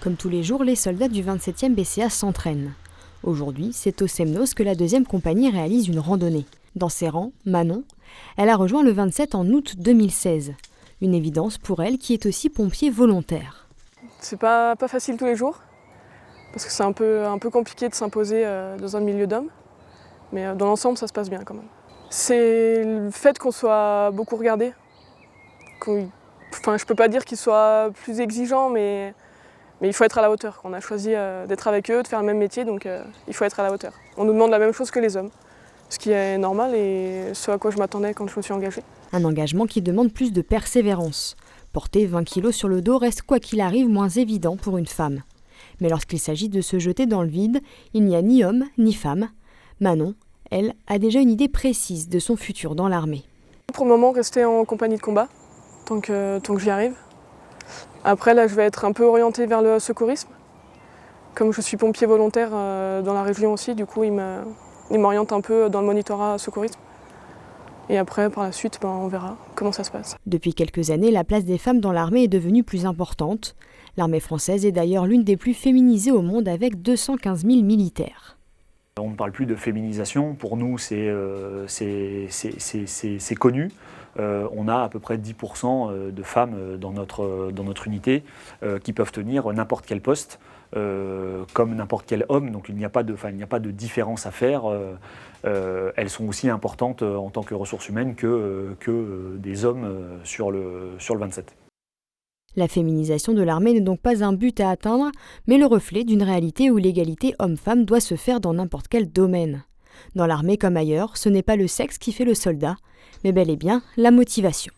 Comme tous les jours, les soldats du 27e BCA s'entraînent. Aujourd'hui, c'est au Semnos que la 2e compagnie réalise une randonnée. Dans ses rangs, Manon, elle a rejoint le 27 en août 2016. Une évidence pour elle qui est aussi pompier volontaire. C'est pas facile tous les jours, parce que c'est un peu compliqué de s'imposer dans un milieu d'hommes. Mais dans l'ensemble, ça se passe bien quand même. C'est le fait qu'on soit beaucoup regardé. Je peux pas dire qu'ils soient plus exigeants, mais il faut être à la hauteur. On a choisi d'être avec eux, de faire le même métier, donc il faut être à la hauteur. On nous demande la même chose que les hommes, ce qui est normal et ce à quoi je m'attendais quand je me suis engagée. Un engagement qui demande plus de persévérance. Porter 20 kilos sur le dos reste quoi qu'il arrive moins évident pour une femme. Mais lorsqu'il s'agit de se jeter dans le vide, il n'y a ni homme ni femme. Manon, elle, a déjà une idée précise de son futur dans l'armée. Pour le moment, rester en compagnie de combat, tant que j'y arrive. Après, là, je vais être un peu orientée vers le secourisme. Comme je suis pompier volontaire dans la région aussi, du coup, il m'oriente un peu dans le monitorat secourisme. Et après, par la suite, on verra comment ça se passe. Depuis quelques années, la place des femmes dans l'armée est devenue plus importante. L'armée française est d'ailleurs l'une des plus féminisées au monde avec 215 000 militaires. On ne parle plus de féminisation, pour nous c'est connu. On a à peu près 10% de femmes dans notre unité qui peuvent tenir n'importe quel poste, comme n'importe quel homme, donc il n'y a pas de différence à faire. Elles sont aussi importantes en tant que ressources humaines que des hommes sur le 27. La féminisation de l'armée n'est donc pas un but à atteindre, mais le reflet d'une réalité où l'égalité homme-femme doit se faire dans n'importe quel domaine. Dans l'armée comme ailleurs, ce n'est pas le sexe qui fait le soldat, mais bel et bien la motivation.